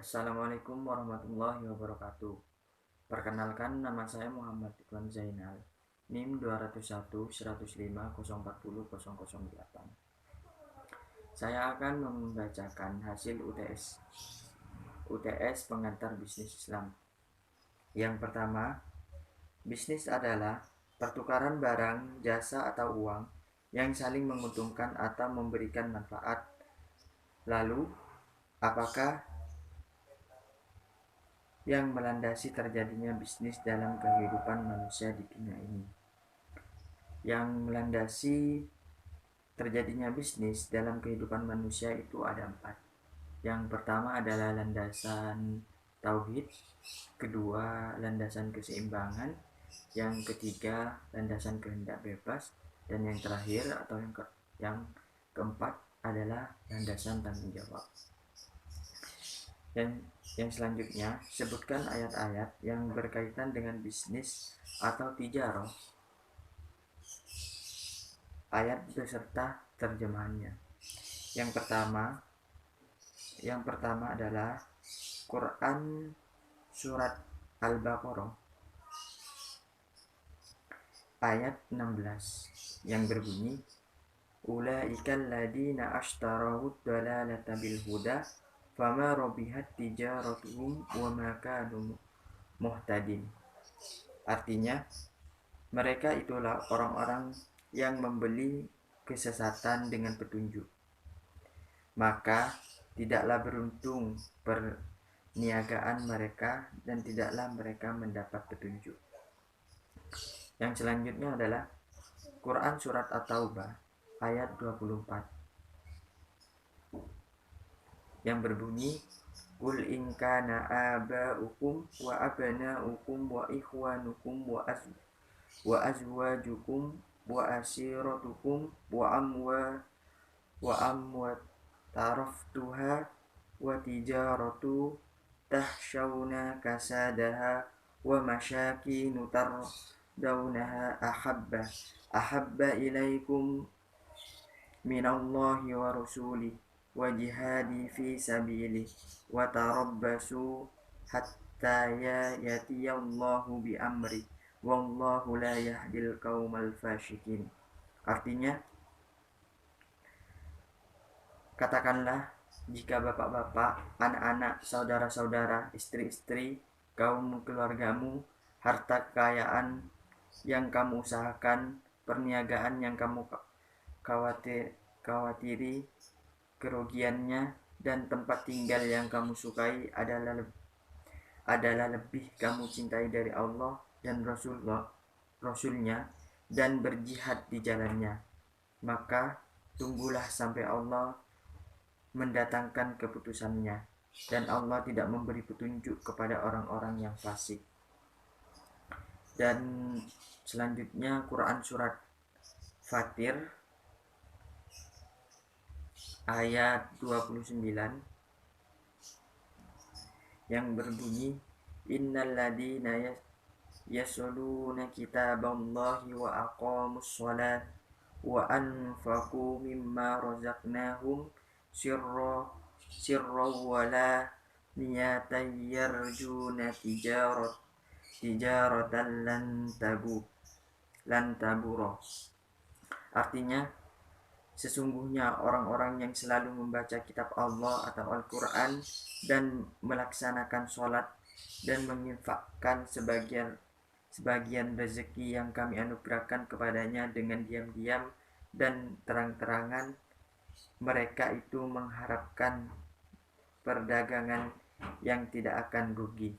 Assalamualaikum warahmatullahi wabarakatuh. Perkenalkan, nama saya Muhammad Ridwan Zainal, NIM 201 105 040 008. Saya akan membacakan hasil UTS pengantar bisnis Islam. Yang pertama, bisnis adalah pertukaran barang, jasa atau uang yang saling menguntungkan atau memberikan manfaat. Lalu, apakah yang melandasi terjadinya bisnis dalam kehidupan manusia di dunia ini? Yang melandasi terjadinya bisnis dalam kehidupan manusia itu ada 4. Yang pertama adalah landasan tauhid, kedua landasan keseimbangan, yang ketiga landasan kehendak bebas, dan yang terakhir atau yang keempat adalah landasan tanggung jawab. Dan yang selanjutnya, sebutkan ayat-ayat yang berkaitan dengan bisnis atau tijarah, ayat beserta terjemahannya. Yang pertama adalah Quran surat Al-Baqarah ayat 16 yang berbunyi, ulaikal ladina ashtarawud dalalata bil huda fama robihat tijaratuhum wa ma kanu muhtadin. Artinya, mereka itulah orang-orang yang membeli kesesatan dengan petunjuk, maka tidaklah beruntung perniagaan mereka dan tidaklah mereka mendapat petunjuk. Yang selanjutnya adalah Quran surat At-Taubah ayat 24 yang berbunyi, Qul in kana aba'ukum wa abna'ukum wa ikhwanukum wa azwajukum wa asiratukum wa amwat taraftuha wa tijaratu tahshawna kasadaha wa masyakinu tardawnaha ahabba ilaikum minallahi wa rasulih wa jihadi fi sabilih wa tarabbasu hatta yatiyallahu bi amri wallahu la yahdil qaumal fasyikin. Artinya, katakanlah, jika bapak-bapak, anak-anak, saudara-saudara, istri-istri, kaum keluargamu, harta kekayaan yang kamu usahakan, perniagaan yang kamu khawatiri kerugiannya, dan tempat tinggal yang kamu sukai adalah lebih kamu cintai dari Allah dan Rasulnya dan berjihad di jalannya, maka tunggulah sampai Allah mendatangkan keputusannya, dan Allah tidak memberi petunjuk kepada orang-orang yang fasik. Dan selanjutnya Quran surat Fatir ayat 29 yang berbunyi, innal ladina yasluna kitaballahi wa aqamus shalat wa anfaqu mimma razaqnahum sirra wa la niyatan yarjuna tijaratan lan tabura. Artinya, sesungguhnya orang-orang yang selalu membaca kitab Allah atau Al-Quran dan melaksanakan sholat dan menginfakkan sebagian rezeki yang kami anugerahkan kepadanya dengan diam-diam dan terang-terangan, mereka itu mengharapkan perdagangan yang tidak akan rugi.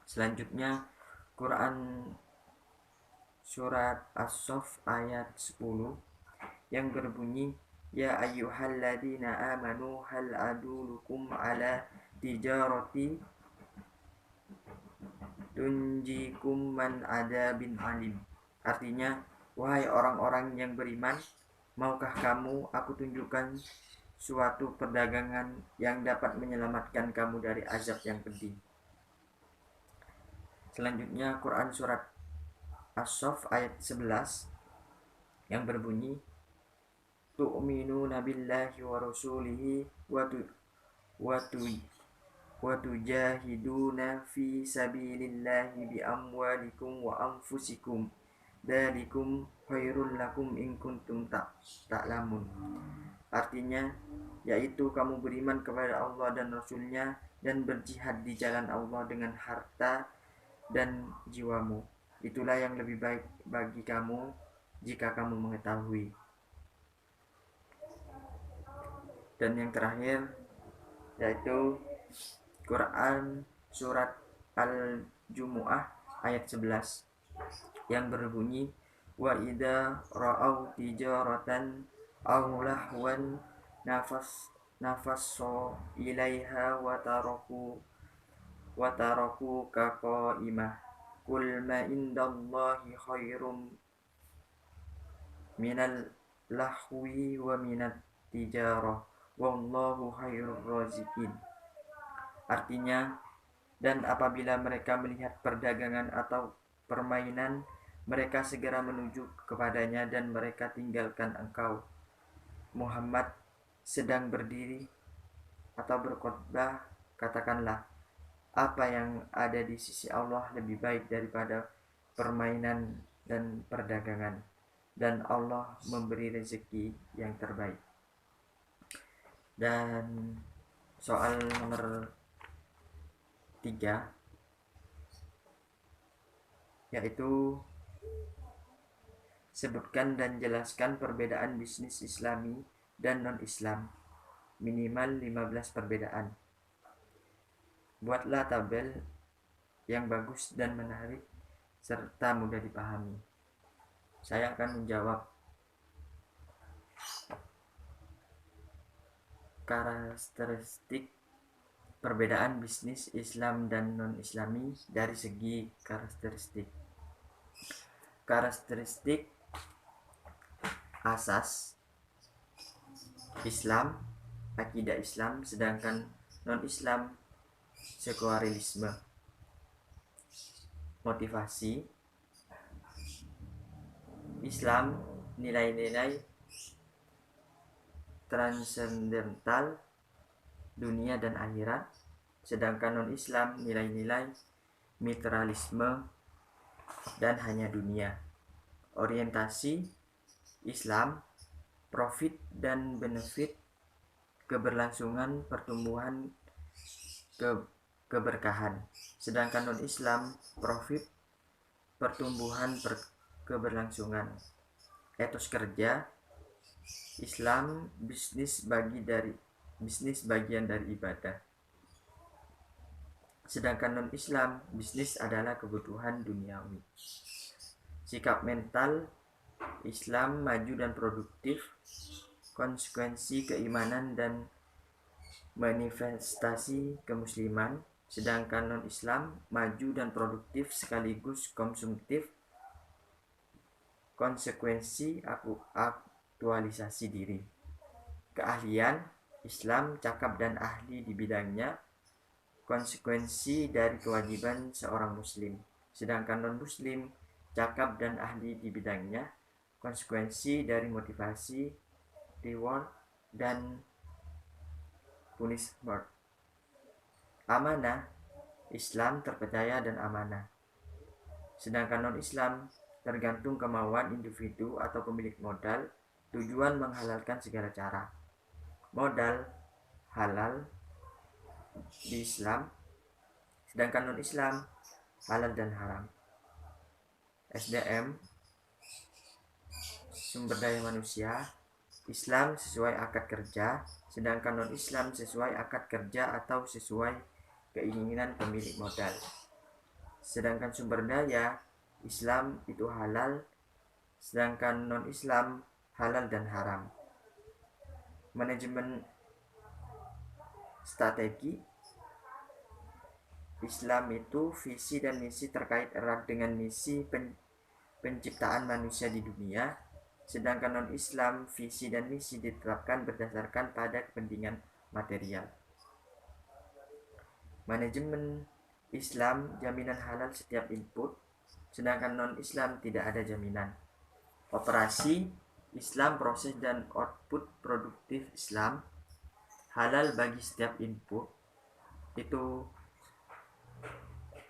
Selanjutnya Quran surat As-Saff ayat 10 yang berbunyi, ya ayyuhalladzina amanu hal adulukum ala tijarati tunjikum man adabin alim. Artinya, wahai orang-orang yang beriman, maukah kamu aku tunjukkan suatu perdagangan yang dapat menyelamatkan kamu dari azab yang pedih. Selanjutnya Quran surat As-Saff ayat 11 yang berbunyi, tu'minuna billahi wa rasulihi wa tujahiduna fi sabilillahi bi amwalikum wa anfusikum dzalikum khairul lakum in kuntum ta'lamun. Artinya yaitu kamu beriman kepada Allah dan Rasulnya dan berjihad di jalan Allah dengan harta dan jiwamu. Itulah yang lebih baik bagi kamu jika kamu mengetahui. Dan yang terakhir yaitu Quran surat Al-Jumu'ah ayat 11 yang berbunyi wa idza ra'au tijaratan aw lahwan nafassu ilaiha wa taraku ka qaimah kul ma indallahi khairum minal lahwi wa minat tijarah wallahu khairur razikin. Artinya, dan apabila mereka melihat perdagangan atau permainan, mereka segera menuju kepadanya dan mereka tinggalkan engkau, Muhammad, sedang berdiri atau berkhotbah. Katakanlah, apa yang ada di sisi Allah lebih baik daripada permainan dan perdagangan, dan Allah memberi rezeki yang terbaik. Dan soal nomor 3 yaitu sebutkan dan jelaskan perbedaan bisnis Islami dan non-Islam, minimal 15 perbedaan. Buatlah tabel yang bagus dan menarik serta mudah dipahami. Saya akan menjawab karakteristik perbedaan bisnis Islam dan non-Islami dari segi karakteristik. Karakteristik asas Islam, akidah Islam, sedangkan non-Islam sekularisme. Motivasi Islam, nilai-nilai transendental, dunia dan akhirat, sedangkan non-Islam nilai-nilai materialisme dan hanya dunia. Orientasi Islam, profit dan benefit, keberlangsungan, pertumbuhan, keberkahan, sedangkan non-Islam profit, pertumbuhan, keberlangsungan. Etos kerja Islam, bisnis bagian dari ibadah, sedangkan non-Islam bisnis adalah kebutuhan duniawi. Sikap mental Islam maju dan produktif, konsekuensi keimanan dan manifestasi kemusliman, sedangkan non-Islam maju dan produktif sekaligus konsumtif, konsekuensi aktualisasi diri. Keahlian Islam cakap dan ahli di bidangnya, konsekuensi dari kewajiban seorang muslim, sedangkan non-muslim cakap dan ahli di bidangnya, konsekuensi dari motivasi, reward dan punishment. Amanah Islam terpercaya dan amanah, sedangkan non-Islam tergantung kemauan individu atau pemilik modal, tujuan menghalalkan segala cara. Modal halal di Islam, sedangkan non-Islam halal dan haram. SDM, sumber daya manusia, Islam sesuai akad kerja, sedangkan non-Islam sesuai akad kerja atau sesuai keinginan pemilik modal. Sedangkan sumber daya Islam itu halal, sedangkan non-Islam halal dan haram. Manajemen strategi Islam itu visi dan misi terkait erat dengan misi penciptaan manusia di dunia, sedangkan non-Islam visi dan misi ditetapkan berdasarkan pada kepentingan material. Manajemen Islam jaminan halal setiap input, sedangkan non-Islam tidak ada jaminan. Operasi Islam proses dan output produktif Islam halal bagi setiap input. Itu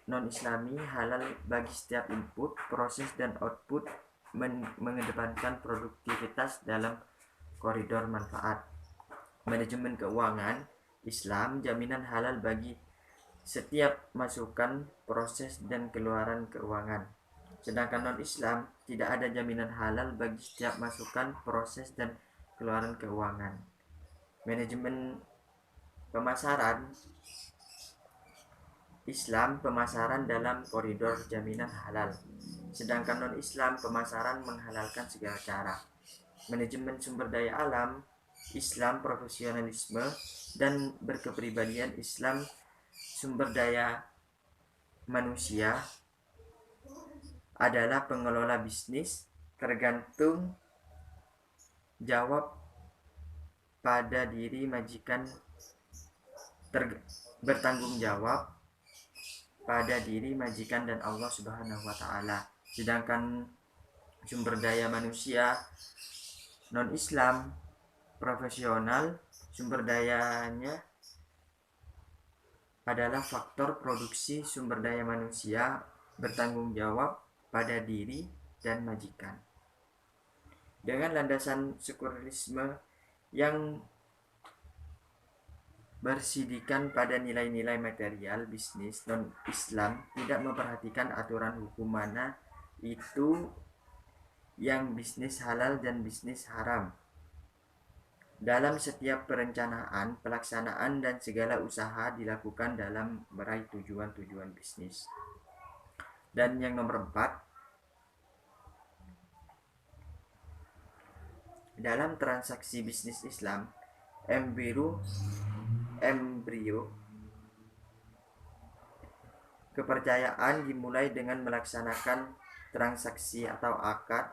non-islami halal bagi setiap input, proses dan output, mengedepankan produktivitas dalam koridor manfaat. Manajemen keuangan Islam jaminan halal bagi setiap masukan, proses dan keluaran keuangan. Sedangkan non-Islam tidak ada jaminan halal bagi setiap masukan, proses dan keluaran keuangan. Manajemen pemasaran Islam pemasaran dalam koridor jaminan halal, sedangkan non-Islam pemasaran menghalalkan segala cara. Manajemen sumber daya alam Islam profesionalisme dan berkepribadian Islam sumber daya manusia adalah pengelola bisnis tergantung jawab pada diri majikan bertanggung jawab pada diri majikan dan Allah Subhanahu wa taala. Sedangkan sumber daya manusia non-Islam profesional sumber dayanya adalah faktor produksi sumber daya manusia bertanggung jawab pada diri dan majikan. Dengan landasan sekularisme yang bersidikan pada nilai-nilai material, bisnis non-Islam tidak memperhatikan aturan hukum mana itu yang bisnis halal dan bisnis haram. Dalam setiap perencanaan, pelaksanaan dan segala usaha dilakukan dalam meraih tujuan-tujuan bisnis. Dan yang nomor 4, dalam transaksi bisnis Islam, embrio kepercayaan dimulai dengan melaksanakan transaksi atau akad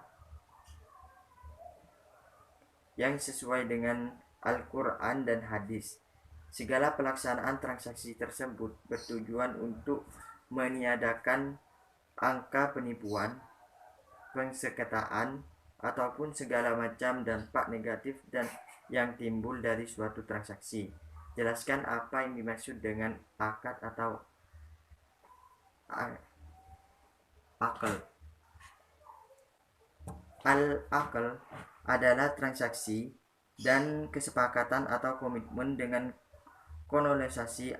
yang sesuai dengan Al-Quran dan hadis. Segala pelaksanaan transaksi tersebut bertujuan untuk meniadakan angka penipuan, pengsengketaan, ataupun segala macam dampak negatif dan yang timbul dari suatu transaksi. Jelaskan apa yang dimaksud dengan akad atau akal. Al-akal adalah transaksi dan kesepakatan atau komitmen dengan konotasi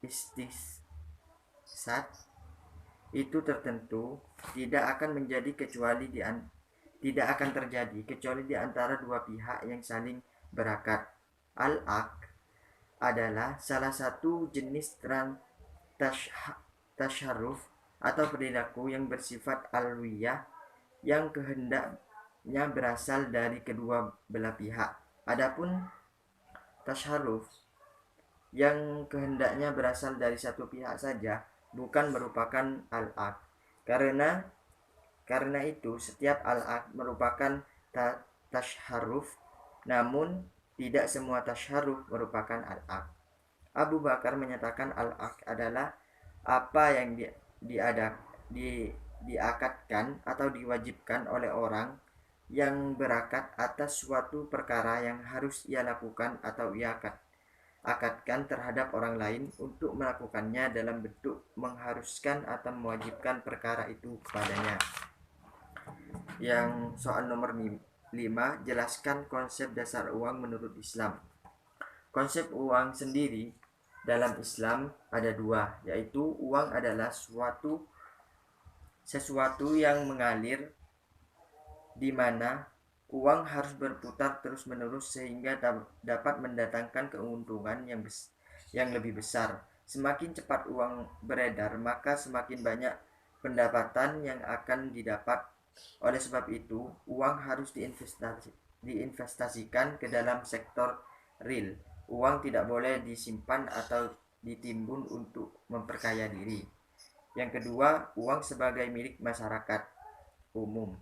istisat itu tertentu tidak akan terjadi kecuali di antara dua pihak yang saling berakad. Al-aqd adalah salah satu jenis tasyarruf atau perilaku yang bersifat alwiyah yang kehendaknya berasal dari kedua belah pihak. Adapun tasyarruf yang kehendaknya berasal dari satu pihak saja bukan merupakan al-aqd. Karena itu setiap al-aqd merupakan tasyarruf, namun tidak semua tasyarruf merupakan al-aqd. Abu Bakar menyatakan al-aqd adalah apa yang diakadkan atau diwajibkan oleh orang yang berakad atas suatu perkara yang harus ia lakukan atau ia akadkan terhadap orang lain untuk melakukannya dalam bentuk mengharuskan atau mewajibkan perkara itu kepadanya. Yang soal nomor 5, jelaskan konsep dasar uang menurut Islam. Konsep uang sendiri dalam Islam ada dua, yaitu uang adalah sesuatu yang mengalir di mana uang harus berputar terus-menerus sehingga dapat mendatangkan keuntungan yang lebih besar. Semakin cepat uang beredar, maka semakin banyak pendapatan yang akan didapat. Oleh sebab itu, uang harus diinvestasikan ke dalam sektor real. Uang tidak boleh disimpan atau ditimbun untuk memperkaya diri. Yang kedua, uang sebagai milik masyarakat umum,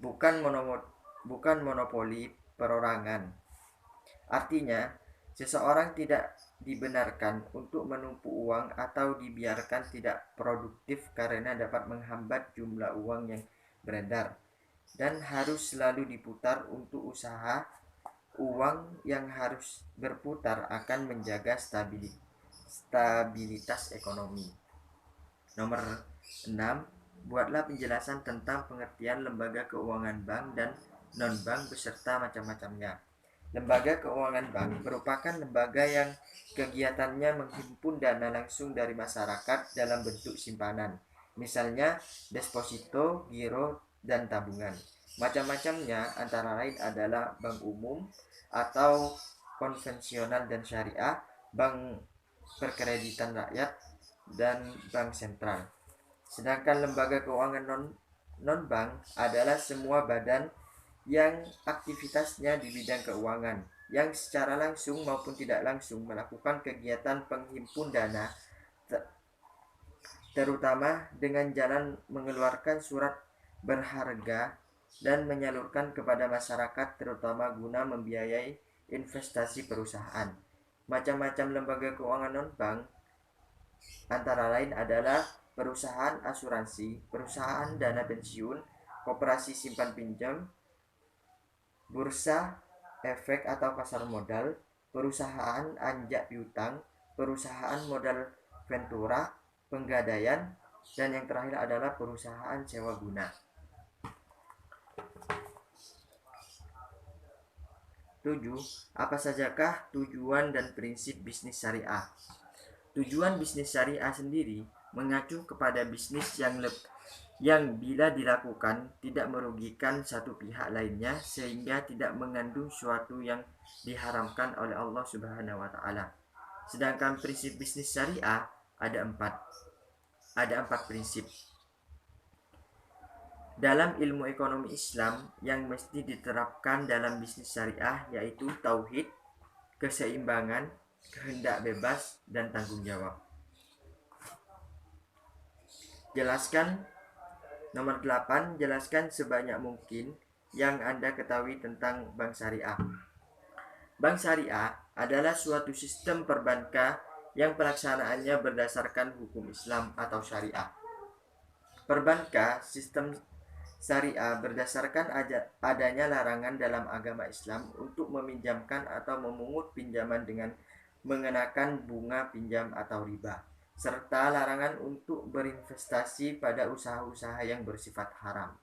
bukan monopoli perorangan. Artinya, seseorang tidak dibenarkan untuk menumpuk uang atau dibiarkan tidak produktif karena dapat menghambat jumlah uang yang beredar dan harus selalu diputar untuk usaha uang yang harus berputar akan menjaga stabilitas ekonomi. Nomor 6, buatlah penjelasan tentang pengertian lembaga keuangan bank dan non-bank beserta macam-macamnya. Lembaga keuangan bank merupakan lembaga yang kegiatannya menghimpun dana langsung dari masyarakat dalam bentuk simpanan, misalnya deposito, giro, dan tabungan. Macam-macamnya antara lain adalah bank umum atau konvensional dan syariah, bank perkreditan rakyat, dan bank sentral. Sedangkan lembaga keuangan non-bank adalah semua badan yang aktivitasnya di bidang keuangan, yang secara langsung maupun tidak langsung melakukan kegiatan penghimpun dana, terutama dengan jalan mengeluarkan surat berharga dan menyalurkan kepada masyarakat, terutama guna membiayai investasi perusahaan. Macam-macam lembaga keuangan non-bank antara lain adalah perusahaan asuransi, perusahaan dana pensiun, koperasi simpan pinjam, bursa efek atau pasar modal, perusahaan anjak piutang, perusahaan modal ventura, penggadaian, dan yang terakhir adalah perusahaan sewa guna. 7. Apa sajakah tujuan dan prinsip bisnis syariah? Tujuan bisnis syariah sendiri mengacu kepada bisnis yang bila dilakukan tidak merugikan satu pihak lainnya sehingga tidak mengandung suatu yang diharamkan oleh Allah Subhanahu wa taala. Sedangkan prinsip bisnis syariah ada empat prinsip. Dalam ilmu ekonomi Islam yang mesti diterapkan dalam bisnis syariah yaitu tauhid, keseimbangan, kehendak bebas, dan tanggung jawab. Jelaskan. Nomor 8, jelaskan sebanyak mungkin yang Anda ketahui tentang bank syariah. Bank syariah adalah suatu sistem perbankan yang pelaksanaannya berdasarkan hukum Islam atau syariah. Perbankan sistem syariah berdasarkan adanya larangan dalam agama Islam untuk meminjamkan atau memungut pinjaman dengan mengenakan bunga pinjam atau riba, serta larangan untuk berinvestasi pada usaha-usaha yang bersifat haram.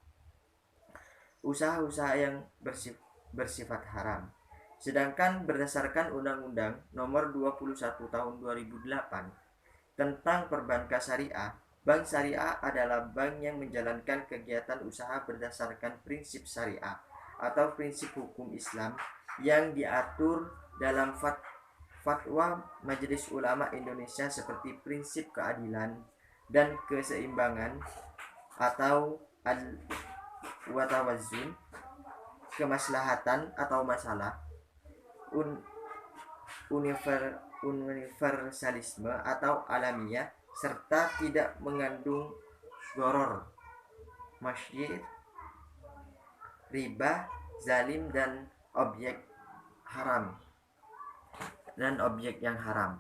Usaha-usaha yang bersifat haram. Sedangkan berdasarkan Undang-Undang Nomor 21 Tahun 2008 tentang Perbankan Syariah, bank syariah adalah bank yang menjalankan kegiatan usaha berdasarkan prinsip syariah atau prinsip hukum Islam yang diatur dalam fatwa Majelis Ulama Indonesia seperti prinsip keadilan dan keseimbangan atau al-watawazun, kemaslahatan atau masalah, universalisme atau alamiah, serta tidak mengandung goror, masyir, riba, zalim, dan objek yang haram.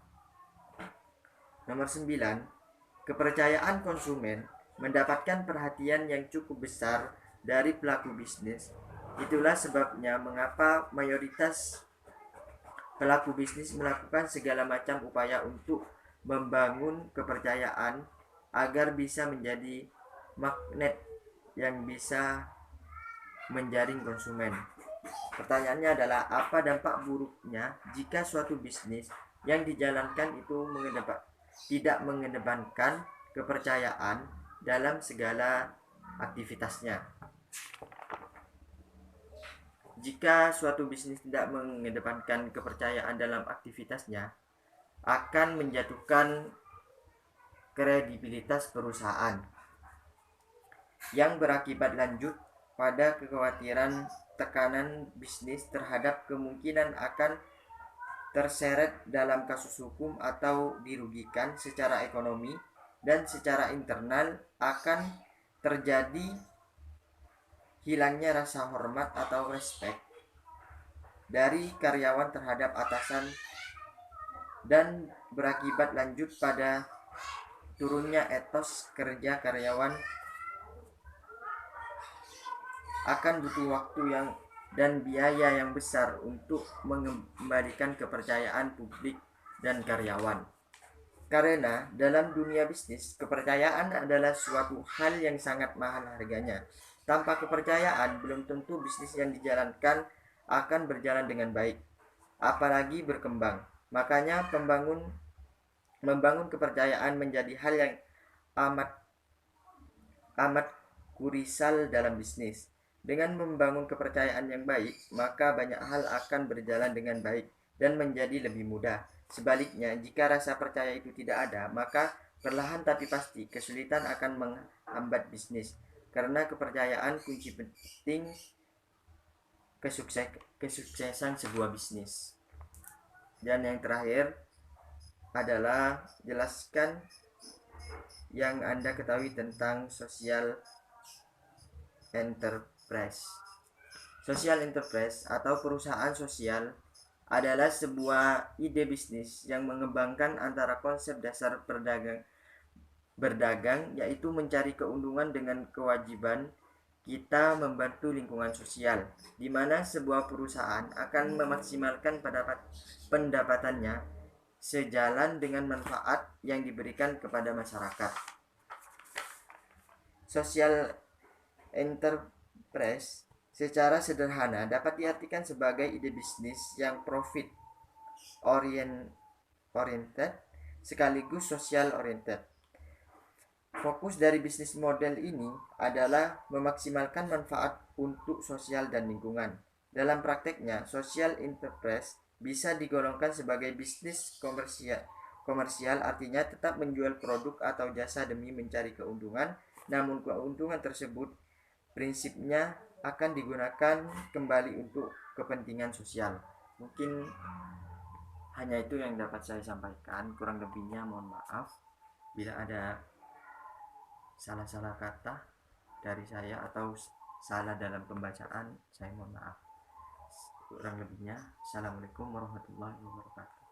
Nomor 9, kepercayaan konsumen mendapatkan perhatian yang cukup besar dari pelaku bisnis. Itulah sebabnya mengapa mayoritas pelaku bisnis melakukan segala macam upaya untuk membangun kepercayaan agar bisa menjadi magnet yang bisa menjaring konsumen. Pertanyaannya adalah, apa dampak buruknya jika suatu bisnis yang dijalankan itu tidak mengedepankan kepercayaan dalam segala aktivitasnya? Jika suatu bisnis tidak mengedepankan kepercayaan dalam aktivitasnya, akan menjatuhkan kredibilitas perusahaan yang berakibat lanjut pada kekhawatiran tekanan bisnis terhadap kemungkinan akan terseret dalam kasus hukum atau dirugikan secara ekonomi, dan secara internal akan terjadi hilangnya rasa hormat atau respek dari karyawan terhadap atasan dan berakibat lanjut pada turunnya etos kerja karyawan. Akan butuh waktu yang dan biaya yang besar untuk mengembalikan kepercayaan publik dan karyawan. Karena dalam dunia bisnis, kepercayaan adalah suatu hal yang sangat mahal harganya. Tanpa kepercayaan, belum tentu bisnis yang dijalankan akan berjalan dengan baik, apalagi berkembang. Makanya membangun kepercayaan menjadi hal yang amat amat kurisal dalam bisnis. Dengan membangun kepercayaan yang baik, maka banyak hal akan berjalan dengan baik dan menjadi lebih mudah. Sebaliknya, jika rasa percaya itu tidak ada, maka perlahan tapi pasti kesulitan akan menghambat bisnis. Karena kepercayaan kunci penting kesuksesan sebuah bisnis. Dan yang terakhir adalah jelaskan yang Anda ketahui tentang social enterprise. Social enterprise atau perusahaan sosial adalah sebuah ide bisnis yang mengembangkan antara konsep dasar berdagang, yaitu mencari keuntungan dengan kewajiban kita membantu lingkungan sosial, di mana sebuah perusahaan akan memaksimalkan pendapatannya sejalan dengan manfaat yang diberikan kepada masyarakat. Social enterprise secara sederhana dapat diartikan sebagai ide bisnis yang profit oriented sekaligus social oriented. Fokus dari bisnis model ini adalah memaksimalkan manfaat untuk sosial dan lingkungan. Dalam prakteknya, social enterprise bisa digolongkan sebagai bisnis komersial, artinya tetap menjual produk atau jasa demi mencari keuntungan, namun keuntungan tersebut prinsipnya akan digunakan kembali untuk kepentingan sosial. Mungkin hanya itu yang dapat saya sampaikan, kurang lebihnya mohon maaf bila ada salah-salah kata dari saya atau salah dalam pembacaan, saya mohon maaf. Kurang lebihnya, assalamualaikum warahmatullahi wabarakatuh.